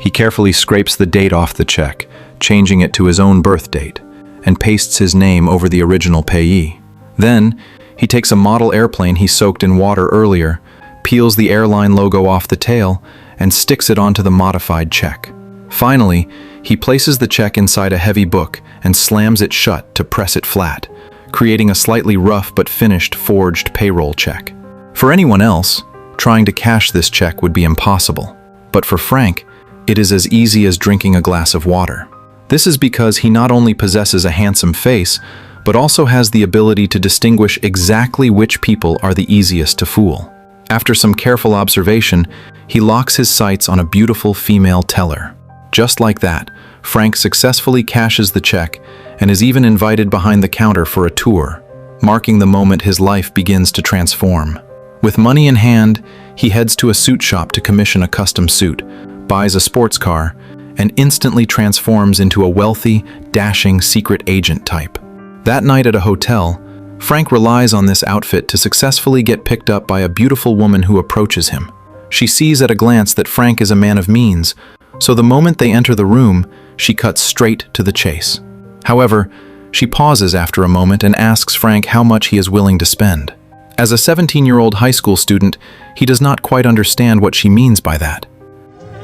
He carefully scrapes the date off the check, changing it to his own birth date, and pastes his name over the original payee. Then, he takes a model airplane he soaked in water earlier, peels the airline logo off the tail, and sticks it onto the modified check. Finally, he places the check inside a heavy book and slams it shut to press it flat, creating a slightly rough but finished forged payroll check. For anyone else, trying to cash this check would be impossible. But for Frank, it is as easy as drinking a glass of water. This is because he not only possesses a handsome face, but also has the ability to distinguish exactly which people are the easiest to fool. After some careful observation, he locks his sights on a beautiful female teller. Just like that, Frank successfully cashes the check and is even invited behind the counter for a tour, marking the moment his life begins to transform. With money in hand, he heads to a suit shop to commission a custom suit, buys a sports car, and instantly transforms into a wealthy, dashing secret agent type. That night at a hotel, Frank relies on this outfit to successfully get picked up by a beautiful woman who approaches him. She sees at a glance that Frank is a man of means, so the moment they enter the room, she cuts straight to the chase. However, she pauses after a moment and asks Frank how much he is willing to spend. As a 17-year-old high school student, he does not quite understand what she means by that.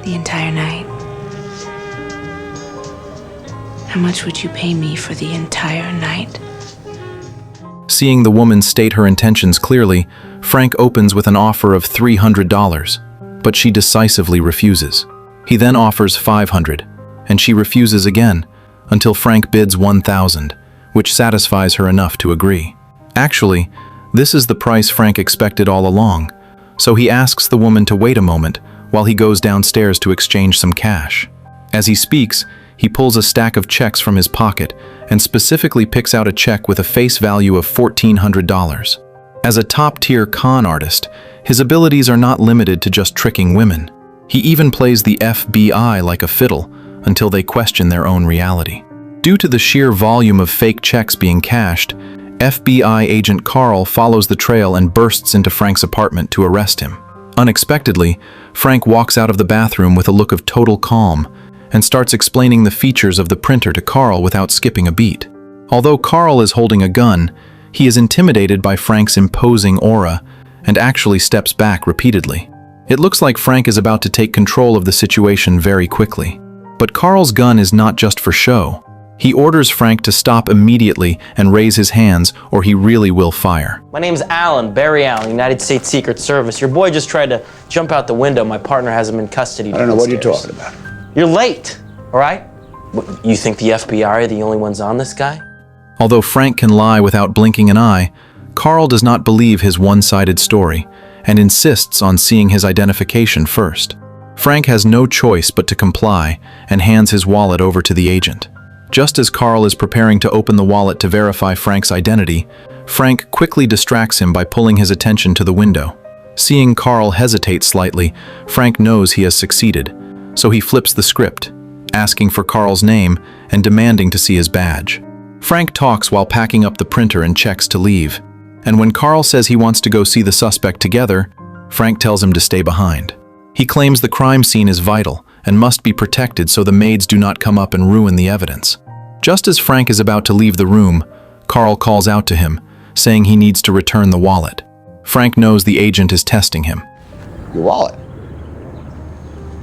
The entire night. How much would you pay me for the entire night? Seeing the woman state her intentions clearly, Frank opens with an offer of $300, but she decisively refuses. He then offers $500, and she refuses again, until Frank bids $1,000, which satisfies her enough to agree. Actually, this is the price Frank expected all along, so he asks the woman to wait a moment while he goes downstairs to exchange some cash. As he speaks, he pulls a stack of checks from his pocket and specifically picks out a check with a face value of $1,400. As a top-tier con artist, his abilities are not limited to just tricking women. He even plays the FBI like a fiddle until they question their own reality. Due to the sheer volume of fake checks being cashed, FBI agent Carl follows the trail and bursts into Frank's apartment to arrest him. Unexpectedly, Frank walks out of the bathroom with a look of total calm and starts explaining the features of the printer to Carl without skipping a beat. Although Carl is holding a gun, he is intimidated by Frank's imposing aura and actually steps back repeatedly. It looks like Frank is about to take control of the situation very quickly. But Carl's gun is not just for show. He orders Frank to stop immediately and raise his hands, or he really will fire. My name's Alan, Barry Allen, United States Secret Service. Your boy just tried to jump out the window. My partner has him in custody. I don't know what you're talking about. You're late, all right? You think the FBI are the only ones on this guy? Although Frank can lie without blinking an eye, Carl does not believe his one-sided story and insists on seeing his identification first. Frank has no choice but to comply and hands his wallet over to the agent. Just as Carl is preparing to open the wallet to verify Frank's identity, Frank quickly distracts him by pulling his attention to the window. Seeing Carl hesitate slightly, Frank knows he has succeeded, so he flips the script, asking for Carl's name and demanding to see his badge. Frank talks while packing up the printer and checks to leave, and when Carl says he wants to go see the suspect together, Frank tells him to stay behind. He claims the crime scene is vital and must be protected so the maids do not come up and ruin the evidence. Just as Frank is about to leave the room, Carl calls out to him, saying he needs to return the wallet. Frank knows the agent is testing him. Your wallet.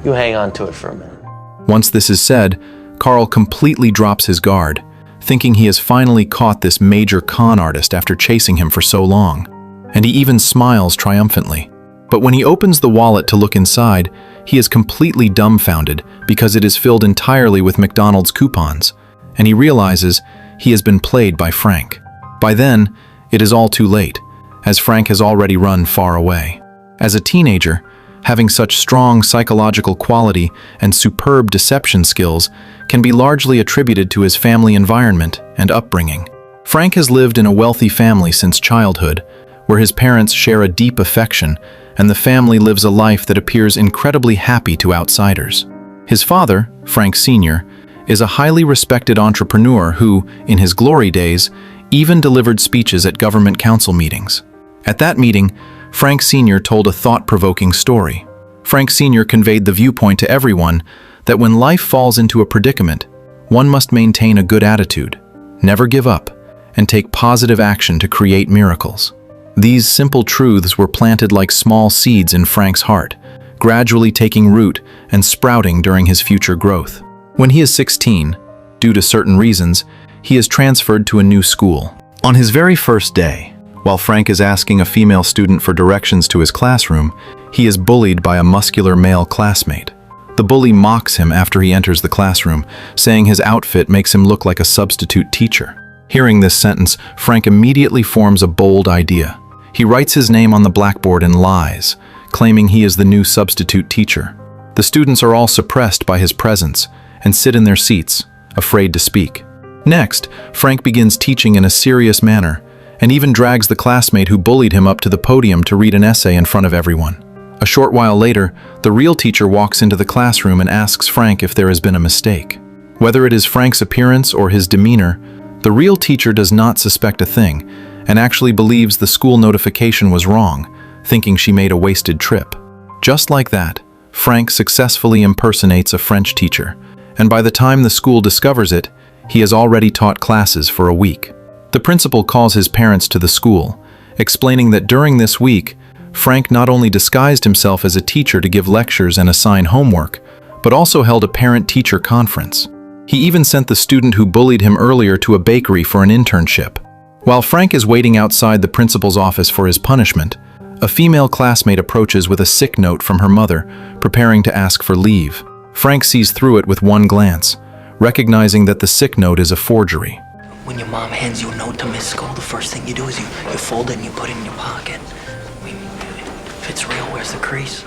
You hang on to it for a minute. Once this is said, Carl completely drops his guard, thinking he has finally caught this major con artist after chasing him for so long, and he even smiles triumphantly. But when he opens the wallet to look inside, he is completely dumbfounded because it is filled entirely with McDonald's coupons, and he realizes he has been played by Frank. By then, it is all too late, as Frank has already run far away. As a teenager, having such strong psychological quality and superb deception skills can be largely attributed to his family environment and upbringing. Frank has lived in a wealthy family since childhood, where his parents share a deep affection and the family lives a life that appears incredibly happy to outsiders. His father, Frank Sr., is a highly respected entrepreneur who, in his glory days, even delivered speeches at government council meetings. At that meeting, Frank Sr. told a thought-provoking story. Frank Sr. conveyed the viewpoint to everyone that when life falls into a predicament, one must maintain a good attitude, never give up, and take positive action to create miracles. These simple truths were planted like small seeds in Frank's heart, gradually taking root and sprouting during his future growth. When he is 16, due to certain reasons, he is transferred to a new school. On his very first day, while Frank is asking a female student for directions to his classroom, he is bullied by a muscular male classmate. The bully mocks him after he enters the classroom, saying his outfit makes him look like a substitute teacher. Hearing this sentence, Frank immediately forms a bold idea. He writes his name on the blackboard and lies, claiming he is the new substitute teacher. The students are all suppressed by his presence and sit in their seats, afraid to speak. Next, Frank begins teaching in a serious manner and even drags the classmate who bullied him up to the podium to read an essay in front of everyone. A short while later, the real teacher walks into the classroom and asks Frank if there has been a mistake. Whether it is Frank's appearance or his demeanor, the real teacher does not suspect a thing and actually believes the school notification was wrong, thinking she made a wasted trip. Just like that, Frank successfully impersonates a French teacher, and by the time the school discovers it, he has already taught classes for a week. The principal calls his parents to the school, explaining that during this week, Frank not only disguised himself as a teacher to give lectures and assign homework, but also held a parent-teacher conference. He even sent the student who bullied him earlier to a bakery for an internship. While Frank is waiting outside the principal's office for his punishment, a female classmate approaches with a sick note from her mother, preparing to ask for leave. Frank sees through it with one glance, recognizing that the sick note is a forgery. When your mom hands you a note to miss school, the first thing you do is you fold it and you put it in your pocket. If it's real, where's the crease?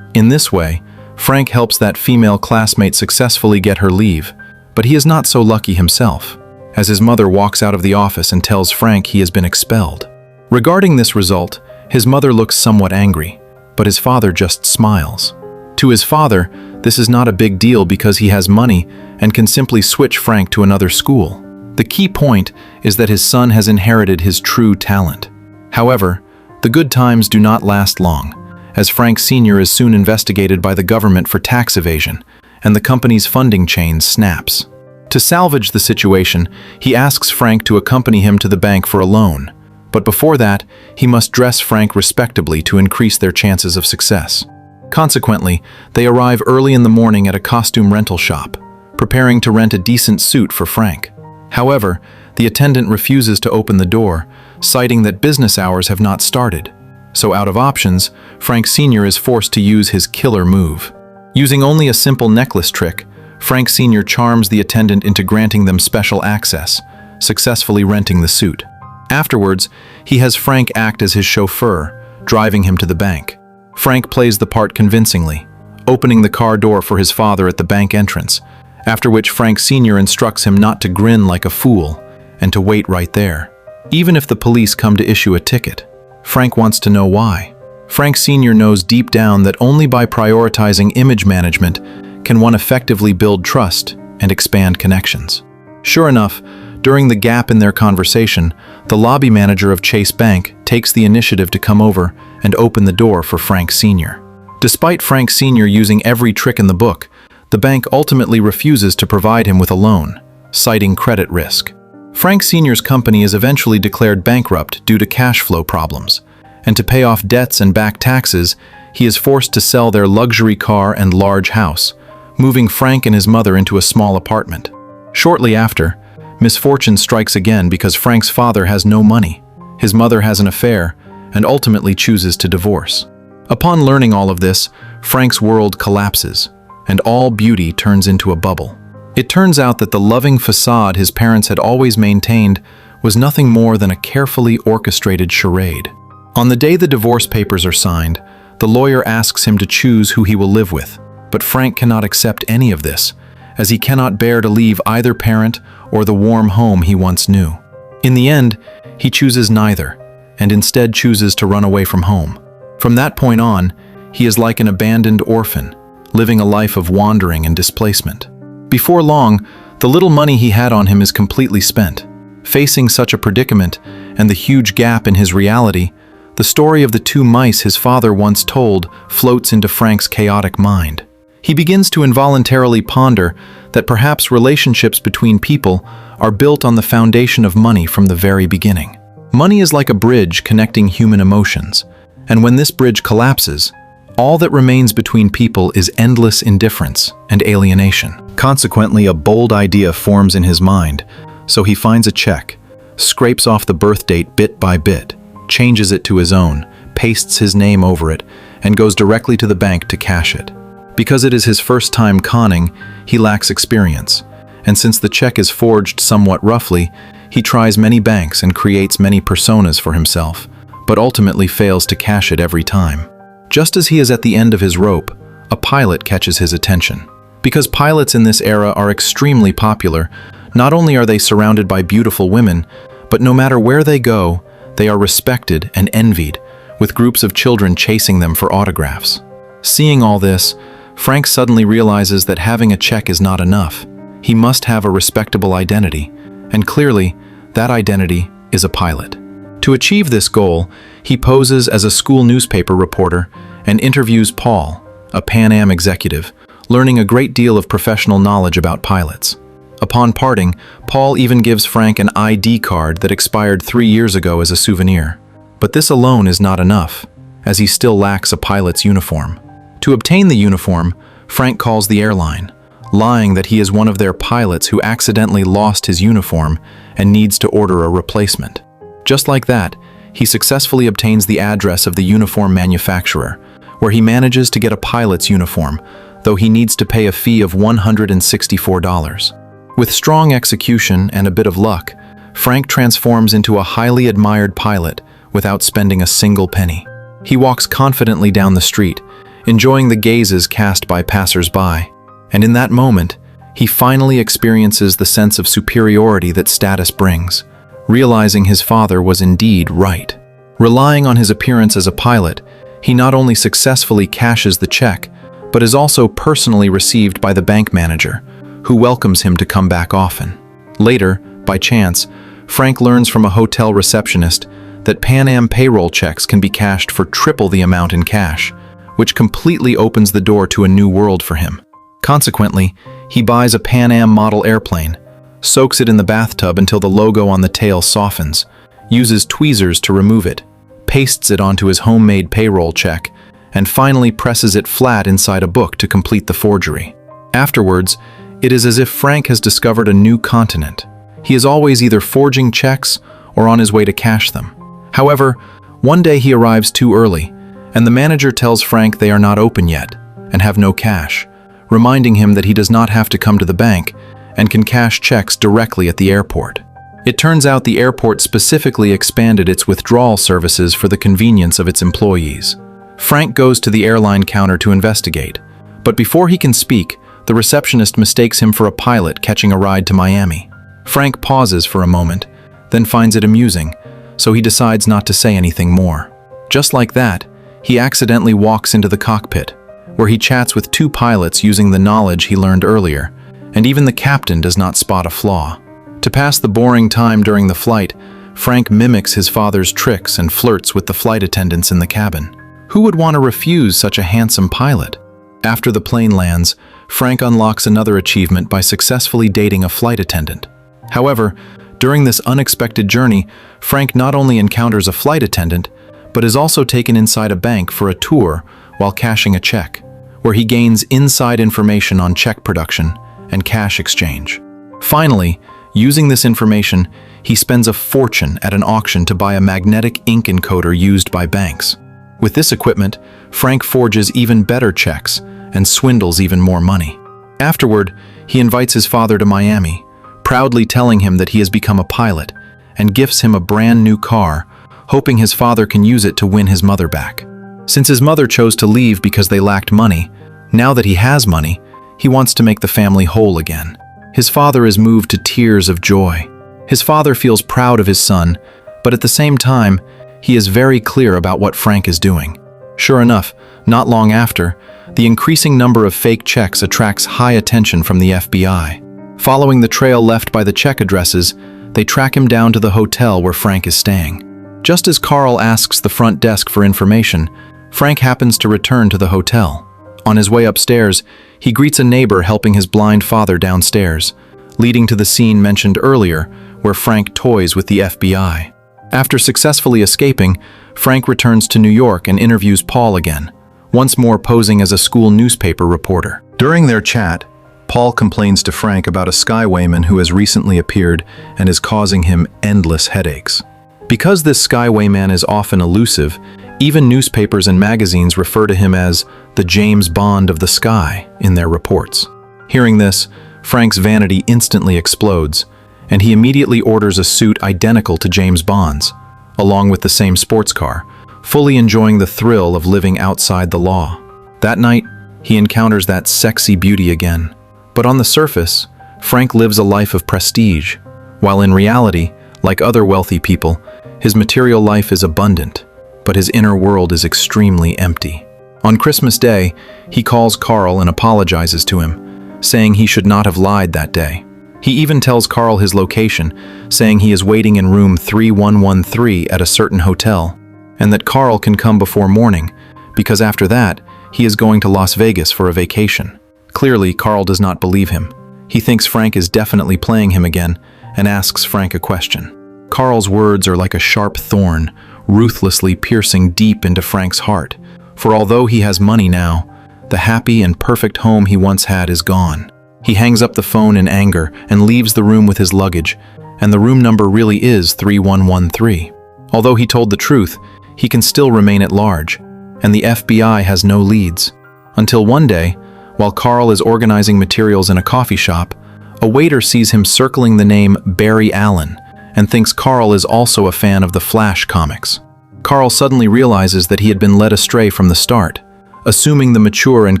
In this way, Frank helps that female classmate successfully get her leave, but he is not so lucky himself, as his mother walks out of the office and tells Frank he has been expelled. Regarding this result, his mother looks somewhat angry, but his father just smiles. To his father, this is not a big deal because he has money and can simply switch Frank to another school. The key point is that his son has inherited his true talent. However, the good times do not last long, as Frank Sr. is soon investigated by the government for tax evasion, and the company's funding chain snaps. To salvage the situation, he asks Frank to accompany him to the bank for a loan, but before that, he must dress Frank respectably to increase their chances of success. Consequently, they arrive early in the morning at a costume rental shop, preparing to rent a decent suit for Frank. However, the attendant refuses to open the door, citing that business hours have not started. So out of options, Frank Sr. is forced to use his killer move. Using only a simple necklace trick, Frank Sr. charms the attendant into granting them special access, successfully renting the suit. Afterwards, he has Frank act as his chauffeur, driving him to the bank. Frank plays the part convincingly, opening the car door for his father at the bank entrance, after which Frank Sr. instructs him not to grin like a fool and to wait right there. Even if the police come to issue a ticket, Frank wants to know why. Frank Sr. knows deep down that only by prioritizing image management can one effectively build trust and expand connections. Sure enough, during the gap in their conversation, the lobby manager of Chase Bank takes the initiative to come over and open the door for Frank Sr. Despite Frank Sr. using every trick in the book, the bank ultimately refuses to provide him with a loan, citing credit risk. Frank Sr.'s company is eventually declared bankrupt due to cash flow problems, and to pay off debts and back taxes, he is forced to sell their luxury car and large house, moving Frank and his mother into a small apartment. Shortly after, misfortune strikes again because Frank's father has no money, his mother has an affair, and ultimately chooses to divorce. Upon learning all of this, Frank's world collapses, and all beauty turns into a bubble. It turns out that the loving facade his parents had always maintained was nothing more than a carefully orchestrated charade. On the day the divorce papers are signed, the lawyer asks him to choose who he will live with, but Frank cannot accept any of this, as he cannot bear to leave either parent or the warm home he once knew. In the end, he chooses neither, and instead chooses to run away from home. From that point on, he is like an abandoned orphan, living a life of wandering and displacement. Before long, the little money he had on him is completely spent. Facing such a predicament and the huge gap in his reality, the story of the two mice his father once told floats into Frank's chaotic mind. He begins to involuntarily ponder that perhaps relationships between people are built on the foundation of money from the very beginning. Money is like a bridge connecting human emotions, and when this bridge collapses, all that remains between people is endless indifference and alienation. Consequently, a bold idea forms in his mind, so he finds a check, scrapes off the birth date bit by bit, changes it to his own, pastes his name over it, and goes directly to the bank to cash it. Because it is his first time conning, he lacks experience, and since the check is forged somewhat roughly, he tries many banks and creates many personas for himself, but ultimately fails to cash it every time. Just as he is at the end of his rope, a pilot catches his attention. Because pilots in this era are extremely popular, not only are they surrounded by beautiful women, but no matter where they go, they are respected and envied, with groups of children chasing them for autographs. Seeing all this, Frank suddenly realizes that having a check is not enough. He must have a respectable identity, and clearly, that identity is a pilot. To achieve this goal, he poses as a school newspaper reporter and interviews Paul, a Pan Am executive, learning a great deal of professional knowledge about pilots. Upon parting, Paul even gives Frank an ID card that expired 3 years ago as a souvenir. But this alone is not enough, as he still lacks a pilot's uniform. To obtain the uniform, Frank calls the airline, lying that he is one of their pilots who accidentally lost his uniform and needs to order a replacement. Just like that, he successfully obtains the address of the uniform manufacturer, where he manages to get a pilot's uniform, though he needs to pay a fee of $164. With strong execution and a bit of luck, Frank transforms into a highly admired pilot without spending a single penny. He walks confidently down the street, enjoying the gazes cast by passers-by, and in that moment, he finally experiences the sense of superiority that status brings, realizing his father was indeed right. Relying on his appearance as a pilot, he not only successfully cashes the check, but is also personally received by the bank manager, who welcomes him to come back often. Later, by chance, Frank learns from a hotel receptionist that Pan Am payroll checks can be cashed for triple the amount in cash, which completely opens the door to a new world for him. Consequently, he buys a Pan Am model airplane, soaks it in the bathtub until the logo on the tail softens, uses tweezers to remove it, pastes it onto his homemade payroll check, and finally presses it flat inside a book to complete the forgery. Afterwards, it is as if Frank has discovered a new continent. He is always either forging checks or on his way to cash them. However, one day he arrives too early, and the manager tells Frank they are not open yet and have no cash, reminding him that he does not have to come to the bank and can cash checks directly at the airport. It turns out the airport specifically expanded its withdrawal services for the convenience of its employees. Frank goes to the airline counter to investigate, but before he can speak, the receptionist mistakes him for a pilot catching a ride to Miami. Frank pauses for a moment, then finds it amusing, so he decides not to say anything more. Just like that, he accidentally walks into the cockpit, where he chats with 2 pilots using the knowledge he learned earlier, and even the captain does not spot a flaw. To pass the boring time during the flight, Frank mimics his father's tricks and flirts with the flight attendants in the cabin. Who would want to refuse such a handsome pilot? After the plane lands, Frank unlocks another achievement by successfully dating a flight attendant. However, during this unexpected journey, Frank not only encounters a flight attendant, but is also taken inside a bank for a tour while cashing a check, where he gains inside information on check production and cash exchange. Finally, using this information, he spends a fortune at an auction to buy a magnetic ink encoder used by banks. With this equipment, Frank forges even better checks and swindles even more money. Afterward, he invites his father to Miami, proudly telling him that he has become a pilot, and gifts him a brand new car, hoping his father can use it to win his mother back. Since his mother chose to leave because they lacked money, now that he has money, he wants to make the family whole again. His father is moved to tears of joy. His father feels proud of his son, but at the same time, he is very clear about what Frank is doing. Sure enough, not long after, the increasing number of fake checks attracts high attention from the FBI. Following the trail left by the check addresses, they track him down to the hotel where Frank is staying. Just as Carl asks the front desk for information, Frank happens to return to the hotel. On his way upstairs, he greets a neighbor helping his blind father downstairs, leading to the scene mentioned earlier where Frank toys with the FBI. After successfully escaping, Frank returns to New York and interviews Paul again, once more posing as a school newspaper reporter. During their chat, Paul complains to Frank about a skywayman who has recently appeared and is causing him endless headaches. Because this skywayman is often elusive, even newspapers and magazines refer to him as the James Bond of the sky in their reports. Hearing this, Frank's vanity instantly explodes, and he immediately orders a suit identical to James Bond's, along with the same sports car, fully enjoying the thrill of living outside the law. That night, he encounters that sexy beauty again. But on the surface, Frank lives a life of prestige, while in reality, like other wealthy people, his material life is abundant, but his inner world is extremely empty. On Christmas Day, he calls Carl and apologizes to him, saying he should not have lied that day. He even tells Carl his location, saying he is waiting in room 3113 at a certain hotel, and that Carl can come before morning, because after that, he is going to Las Vegas for a vacation. Clearly, Carl does not believe him. He thinks Frank is definitely playing him again, and asks Frank a question. Carl's words are like a sharp thorn, ruthlessly piercing deep into Frank's heart, for although he has money now, the happy and perfect home he once had is gone. He hangs up the phone in anger and leaves the room with his luggage, and the room number really is 3113. Although he told the truth, he can still remain at large, and the FBI has no leads. Until one day, while Carl is organizing materials in a coffee shop, a waiter sees him circling the name Barry Allen and thinks Carl is also a fan of the Flash comics. Carl suddenly realizes that he had been led astray from the start, assuming the mature and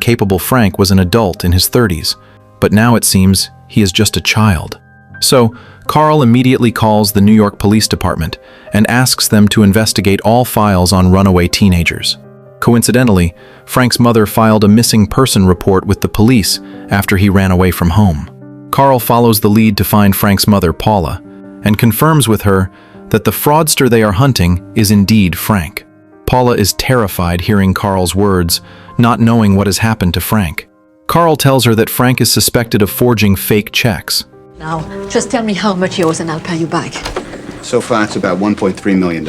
capable Frank was an adult in his 30s, but now it seems he is just a child. So, Carl immediately calls the New York Police Department and asks them to investigate all files on runaway teenagers. Coincidentally, Frank's mother filed a missing person report with the police after he ran away from home. Carl follows the lead to find Frank's mother, Paula, and confirms with her that the fraudster they are hunting is indeed Frank. Paula is terrified hearing Carl's words, not knowing what has happened to Frank. Carl tells her that Frank is suspected of forging fake checks. Now, just tell me how much he owes and I'll pay you back. So far, it's about $1.3 million.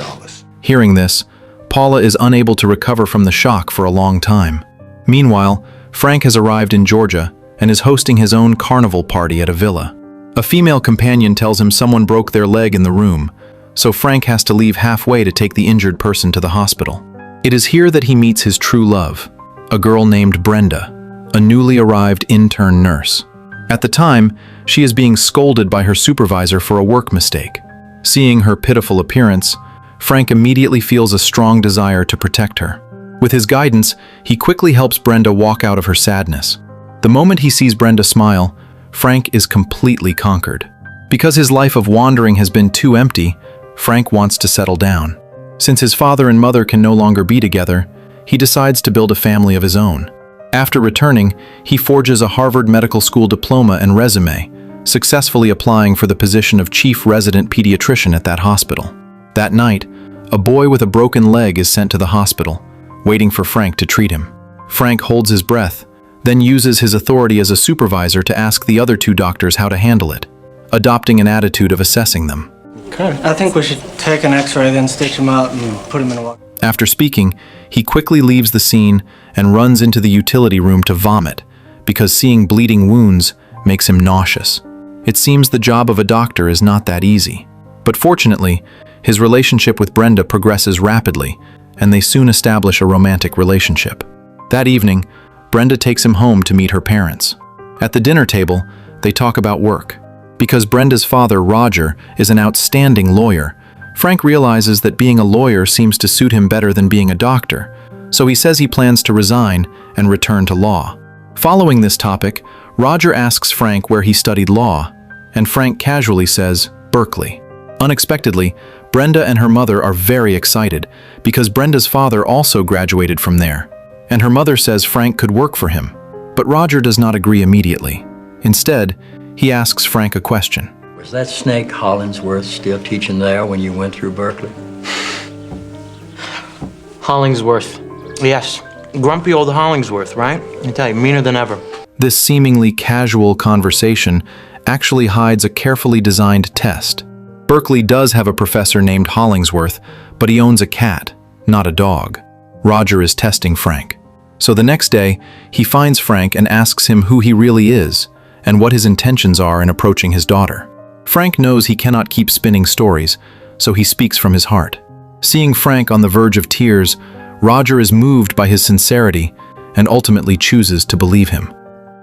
Hearing this, Paula is unable to recover from the shock for a long time. Meanwhile, Frank has arrived in Georgia and is hosting his own carnival party at a villa. A female companion tells him someone broke their leg in the room, so Frank has to leave halfway to take the injured person to the hospital. It is here that he meets his true love, a girl named Brenda, a newly arrived intern nurse. At the time, she is being scolded by her supervisor for a work mistake. Seeing her pitiful appearance, Frank immediately feels a strong desire to protect her. With his guidance, he quickly helps Brenda walk out of her sadness. The moment he sees Brenda smile, Frank is completely conquered. Because his life of wandering has been too empty, Frank wants to settle down. Since his father and mother can no longer be together, he decides to build a family of his own. After returning, he forges a Harvard Medical School diploma and resume, successfully applying for the position of chief resident pediatrician at that hospital. That night, a boy with a broken leg is sent to the hospital, waiting for Frank to treat him. Frank holds his breath, then uses his authority as a supervisor to ask the other two doctors how to handle it, adopting an attitude of assessing them. Okay. I think we should take an x-ray, then stitch him out and put him in a walker. After speaking, he quickly leaves the scene and runs into the utility room to vomit, because seeing bleeding wounds makes him nauseous. It seems the job of a doctor is not that easy. But fortunately, his relationship with Brenda progresses rapidly, and they soon establish a romantic relationship. That evening, Brenda takes him home to meet her parents. At the dinner table, they talk about work. Because Brenda's father, Roger, is an outstanding lawyer, Frank realizes that being a lawyer seems to suit him better than being a doctor, so he says he plans to resign and return to law. Following this topic, Roger asks Frank where he studied law, and Frank casually says, Berkeley. Unexpectedly, Brenda and her mother are very excited because Brenda's father also graduated from there, and her mother says Frank could work for him. But Roger does not agree immediately. Instead, he asks Frank a question. Was that snake Hollingsworth still teaching there when you went through Berkeley? Hollingsworth. Yes. Grumpy old Hollingsworth, right? I tell you, meaner than ever. This seemingly casual conversation actually hides a carefully designed test. Berkeley does have a professor named Hollingsworth, but he owns a cat, not a dog. Roger is testing Frank. So the next day, he finds Frank and asks him who he really is and what his intentions are in approaching his daughter. Frank knows he cannot keep spinning stories, so he speaks from his heart. Seeing Frank on the verge of tears, Roger is moved by his sincerity and ultimately chooses to believe him.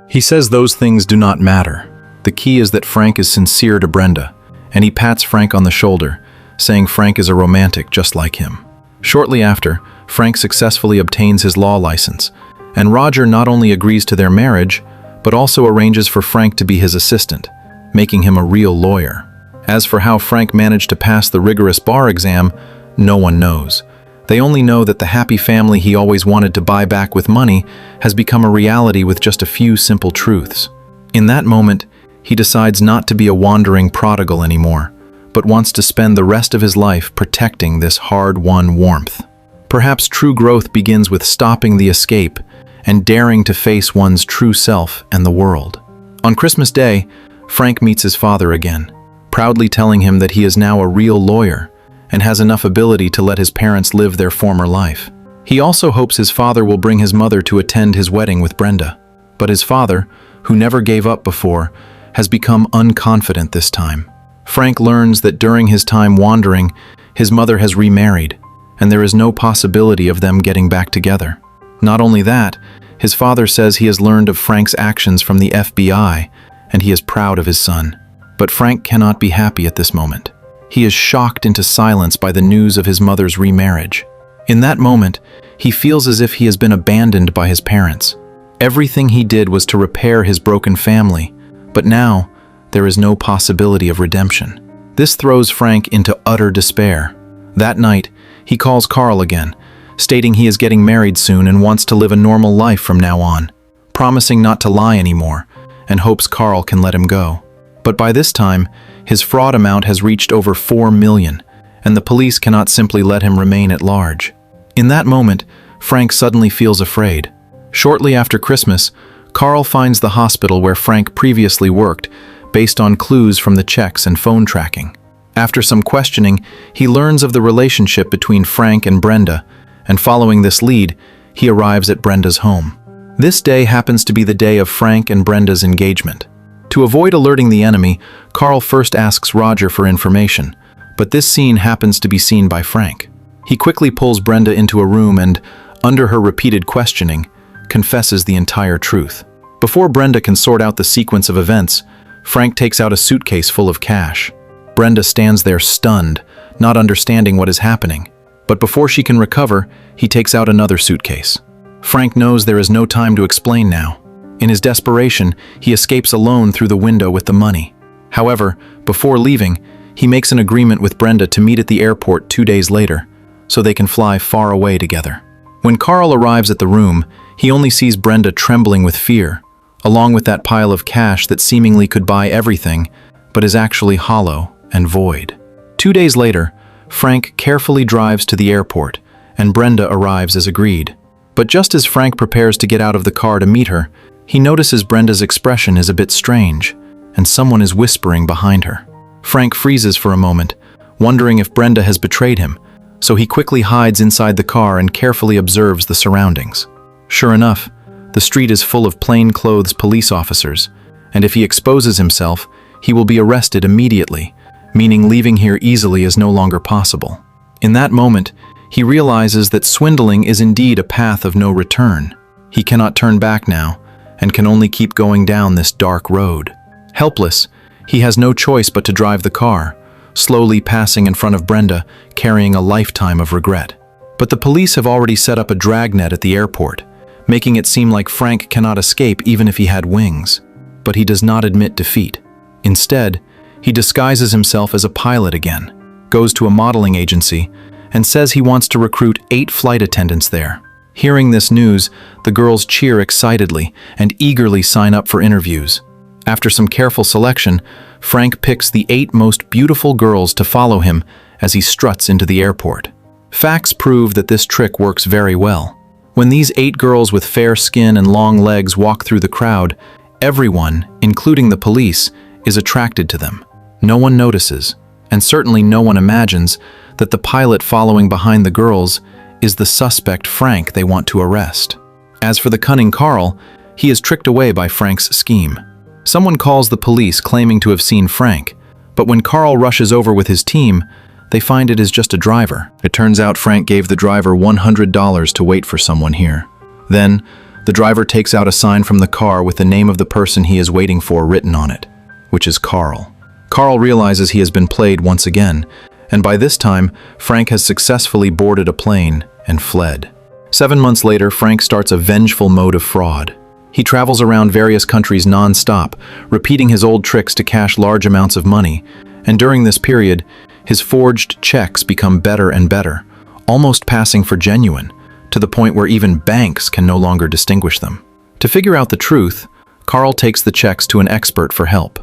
He says those things do not matter. The key is that Frank is sincere to Brenda, and he pats Frank on the shoulder, saying Frank is a romantic just like him. Shortly after, Frank successfully obtains his law license, and Roger not only agrees to their marriage, but also arranges for Frank to be his assistant, making him a real lawyer. As for how Frank managed to pass the rigorous bar exam, no one knows. They only know that the happy family he always wanted to buy back with money has become a reality with just a few simple truths. In that moment, he decides not to be a wandering prodigal anymore, but wants to spend the rest of his life protecting this hard-won warmth. Perhaps true growth begins with stopping the escape and daring to face one's true self and the world. On Christmas Day, Frank meets his father again, proudly telling him that he is now a real lawyer and has enough ability to let his parents live their former life. He also hopes his father will bring his mother to attend his wedding with Brenda. But his father, who never gave up before, has become unconfident this time. Frank learns that during his time wandering, his mother has remarried, and there is no possibility of them getting back together. Not only that, his father says he has learned of Frank's actions from the FBI, and he is proud of his son. But Frank cannot be happy at this moment. He is shocked into silence by the news of his mother's remarriage. In that moment, he feels as if he has been abandoned by his parents. Everything he did was to repair his broken family, but now there is no possibility of redemption. This throws Frank into utter despair. That night, he calls Carl again, stating he is getting married soon and wants to live a normal life from now on, promising not to lie anymore, and hopes Carl can let him go. But by this time, his fraud amount has reached over 4 million, and the police cannot simply let him remain at large. In that moment, Frank suddenly feels afraid. Shortly after Christmas, Carl finds the hospital where Frank previously worked, based on clues from the checks and phone tracking. After some questioning, he learns of the relationship between Frank and Brenda, and following this lead, he arrives at Brenda's home. This day happens to be the day of Frank and Brenda's engagement. To avoid alerting the enemy, Carl first asks Roger for information, but this scene happens to be seen by Frank. He quickly pulls Brenda into a room and, under her repeated questioning, confesses the entire truth. Before Brenda can sort out the sequence of events, Frank takes out a suitcase full of cash. Brenda stands there stunned, not understanding what is happening. But before she can recover, he takes out another suitcase. Frank knows there is no time to explain now. In his desperation, he escapes alone through the window with the money. However, before leaving, he makes an agreement with Brenda to meet at the airport 2 days later, so they can fly far away together. When Carl arrives at the room, he only sees Brenda trembling with fear, along with that pile of cash that seemingly could buy everything, but is actually hollow and void. 2 days later, Frank carefully drives to the airport, and Brenda arrives as agreed. But just as Frank prepares to get out of the car to meet her, he notices Brenda's expression is a bit strange, and someone is whispering behind her. Frank freezes for a moment, wondering if Brenda has betrayed him, so he quickly hides inside the car and carefully observes the surroundings. Sure enough, the street is full of plainclothes police officers, and if he exposes himself, he will be arrested immediately, meaning leaving here easily is no longer possible. In that moment, he realizes that swindling is indeed a path of no return. He cannot turn back now, and can only keep going down this dark road. Helpless, he has no choice but to drive the car, slowly passing in front of Brenda, carrying a lifetime of regret. But the police have already set up a dragnet at the airport, making it seem like Frank cannot escape even if he had wings. But he does not admit defeat. Instead, he disguises himself as a pilot again, goes to a modeling agency, and says he wants to recruit 8 flight attendants there. Hearing this news, the girls cheer excitedly and eagerly sign up for interviews. After some careful selection, Frank picks the 8 most beautiful girls to follow him as he struts into the airport. Facts prove that this trick works very well. When these 8 girls with fair skin and long legs walk through the crowd, everyone, including the police, is attracted to them. No one notices, and certainly no one imagines that the pilot following behind the girls is the suspect Frank they want to arrest. As for the cunning Carl, he is tricked away by Frank's scheme. Someone calls the police claiming to have seen Frank, but when Carl rushes over with his team, they find it is just a driver. It turns out Frank gave the driver $100 to wait for someone here. Then, the driver takes out a sign from the car with the name of the person he is waiting for written on it, which is Carl. Carl realizes he has been played once again, and by this time, Frank has successfully boarded a plane and fled. 7 months later, Frank starts a vengeful mode of fraud. He travels around various countries non-stop, repeating his old tricks to cash large amounts of money, and during this period, his forged checks become better and better, almost passing for genuine, to the point where even banks can no longer distinguish them. To figure out the truth, Carl takes the checks to an expert for help.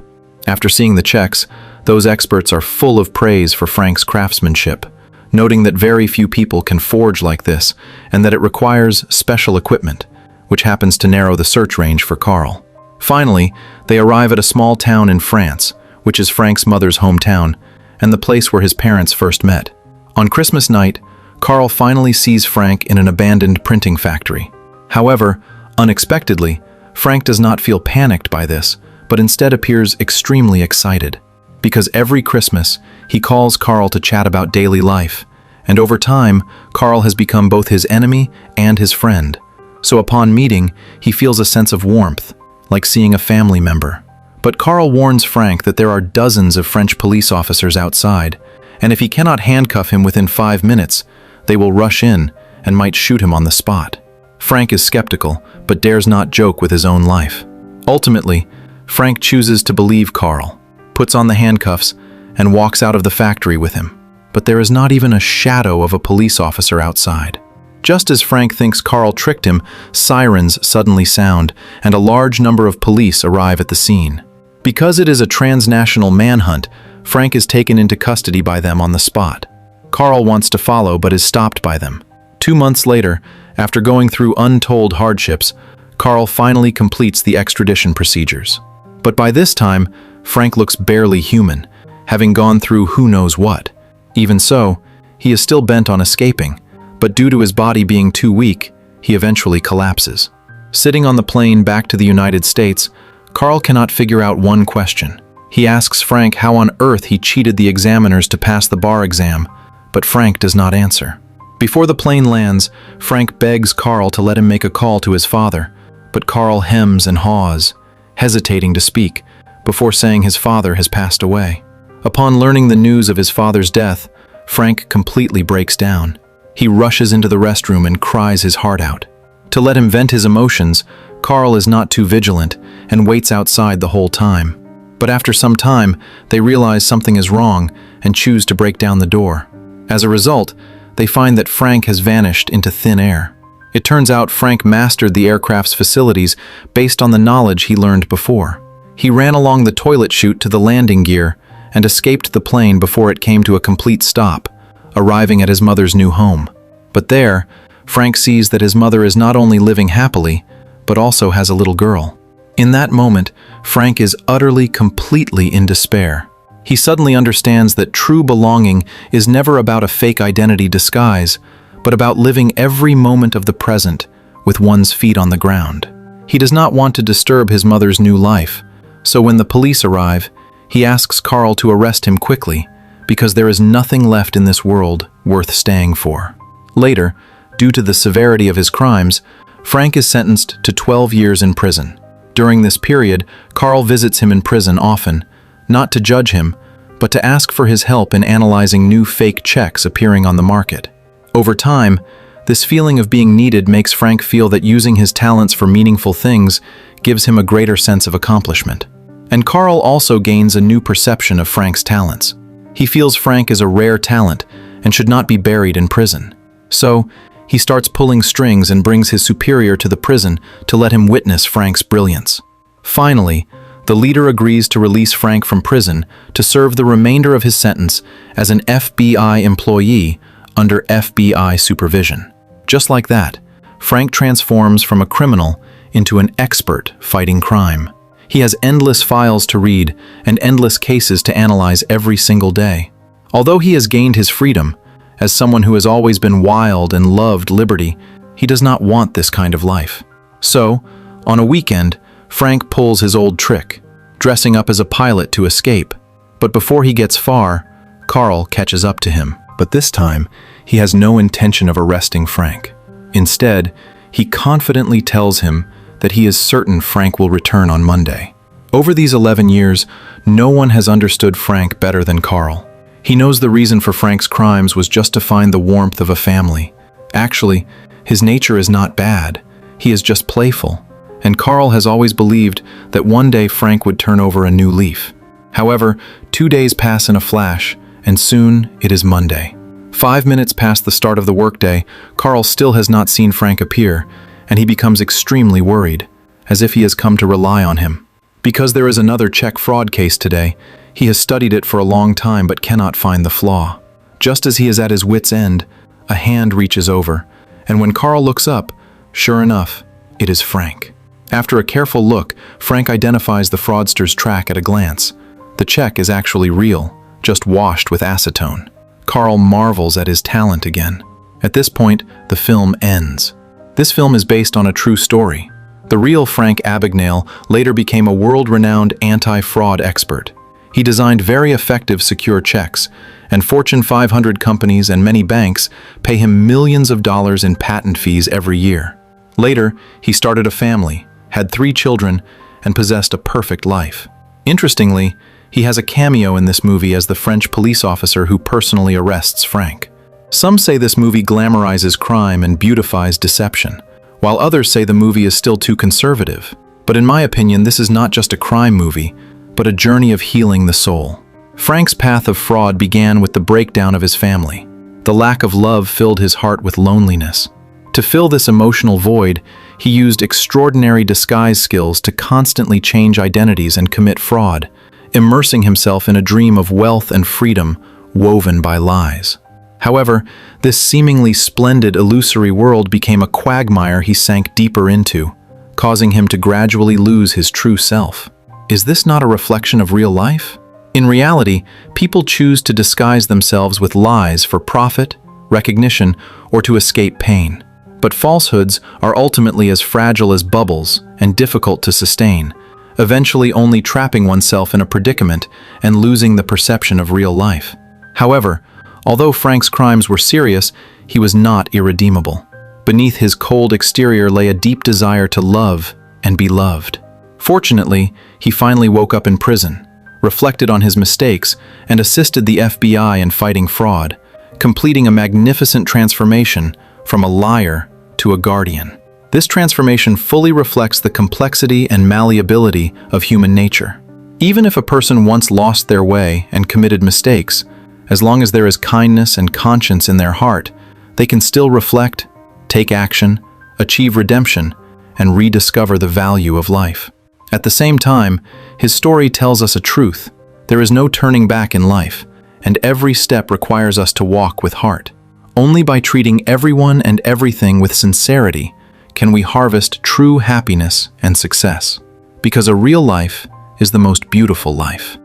After seeing the checks, those experts are full of praise for Frank's craftsmanship, noting that very few people can forge like this and that it requires special equipment, which happens to narrow the search range for Carl. Finally, they arrive at a small town in France, which is Frank's mother's hometown, and the place where his parents first met. On Christmas night, Carl finally sees Frank in an abandoned printing factory. However, unexpectedly, Frank does not feel panicked by this, but instead appears extremely excited. Because every Christmas, he calls Carl to chat about daily life, and over time, Carl has become both his enemy and his friend. So upon meeting, he feels a sense of warmth, like seeing a family member. But Carl warns Frank that there are dozens of French police officers outside, and if he cannot handcuff him within 5 minutes, they will rush in and might shoot him on the spot. Frank is skeptical, but dares not joke with his own life. Ultimately, Frank chooses to believe Carl, puts on the handcuffs, and walks out of the factory with him. But there is not even a shadow of a police officer outside. Just as Frank thinks Carl tricked him, sirens suddenly sound, and a large number of police arrive at the scene. Because it is a transnational manhunt, Frank is taken into custody by them on the spot. Carl wants to follow but is stopped by them. 2 months later, after going through untold hardships, Carl finally completes the extradition procedures. But by this time, Frank looks barely human, having gone through who knows what. Even so, he is still bent on escaping, but due to his body being too weak, he eventually collapses. Sitting on the plane back to the United States, Carl cannot figure out one question. He asks Frank how on earth he cheated the examiners to pass the bar exam, but Frank does not answer. Before the plane lands, Frank begs Carl to let him make a call to his father, but Carl hems and haws, hesitating to speak, before saying his father has passed away. Upon learning the news of his father's death, Frank completely breaks down. He rushes into the restroom and cries his heart out. To let him vent his emotions, Carl is not too vigilant and waits outside the whole time. But after some time, they realize something is wrong and choose to break down the door. As a result, they find that Frank has vanished into thin air. It turns out Frank mastered the aircraft's facilities based on the knowledge he learned before. He ran along the toilet chute to the landing gear and escaped the plane before it came to a complete stop, arriving at his mother's new home. But there, Frank sees that his mother is not only living happily, but also has a little girl. In that moment, Frank is utterly, completely in despair. He suddenly understands that true belonging is never about a fake identity disguise, but about living every moment of the present with one's feet on the ground. He does not want to disturb his mother's new life, so when the police arrive, he asks Carl to arrest him quickly, because there is nothing left in this world worth staying for. Later, due to the severity of his crimes, Frank is sentenced to 12 years in prison. During this period, Carl visits him in prison often, not to judge him, but to ask for his help in analyzing new fake checks appearing on the market. Over time, this feeling of being needed makes Frank feel that using his talents for meaningful things gives him a greater sense of accomplishment. And Carl also gains a new perception of Frank's talents. He feels Frank is a rare talent and should not be buried in prison. So, he starts pulling strings and brings his superior to the prison to let him witness Frank's brilliance. Finally, the leader agrees to release Frank from prison to serve the remainder of his sentence as an FBI employee under FBI supervision. Just like that, Frank transforms from a criminal into an expert fighting crime. He has endless files to read and endless cases to analyze every single day. Although he has gained his freedom, as someone who has always been wild and loved liberty, he does not want this kind of life. So, on a weekend, Frank pulls his old trick, dressing up as a pilot to escape. But before he gets far, Carl catches up to him. But this time, he has no intention of arresting Frank. Instead, he confidently tells him that he is certain Frank will return on Monday. Over these 11 years, no one has understood Frank better than Carl. He knows the reason for Frank's crimes was just to find the warmth of a family. Actually, his nature is not bad. He is just playful. And Carl has always believed that one day Frank would turn over a new leaf. However, 2 days pass in a flash, and soon it is Monday. 5 minutes past the start of the workday, Carl still has not seen Frank appear, and he becomes extremely worried, as if he has come to rely on him. Because there is another check fraud case today, he has studied it for a long time but cannot find the flaw. Just as he is at his wit's end, a hand reaches over, and when Carl looks up, sure enough, it is Frank. After a careful look, Frank identifies the fraudster's track at a glance. The check is actually real, just washed with acetone. Carl marvels at his talent again. At this point, the film ends. This film is based on a true story. The real Frank Abagnale later became a world-renowned anti-fraud expert. He designed very effective secure checks, and Fortune 500 companies and many banks pay him millions of dollars in patent fees every year. Later, he started a family, had 3 children, and possessed a perfect life. Interestingly, he has a cameo in this movie as the French police officer who personally arrests Frank. Some say this movie glamorizes crime and beautifies deception, while others say the movie is still too conservative. But in my opinion, this is not just a crime movie, but a journey of healing the soul. Frank's path of fraud began with the breakdown of his family. The lack of love filled his heart with loneliness. To fill this emotional void, he used extraordinary disguise skills to constantly change identities and commit fraud, immersing himself in a dream of wealth and freedom woven by lies. However, this seemingly splendid, illusory world became a quagmire he sank deeper into, causing him to gradually lose his true self. Is this not a reflection of real life? In reality, people choose to disguise themselves with lies for profit, recognition, or to escape pain. But falsehoods are ultimately as fragile as bubbles and difficult to sustain, eventually only trapping oneself in a predicament and losing the perception of real life. However, although Frank's crimes were serious, he was not irredeemable. Beneath his cold exterior lay a deep desire to love and be loved. Fortunately, he finally woke up in prison, reflected on his mistakes, and assisted the FBI in fighting fraud, completing a magnificent transformation from a liar to a guardian. This transformation fully reflects the complexity and malleability of human nature. Even if a person once lost their way and committed mistakes, as long as there is kindness and conscience in their heart, they can still reflect, take action, achieve redemption, and rediscover the value of life. At the same time, his story tells us a truth. There is no turning back in life, and every step requires us to walk with heart. Only by treating everyone and everything with sincerity can we harvest true happiness and success. Because a real life is the most beautiful life.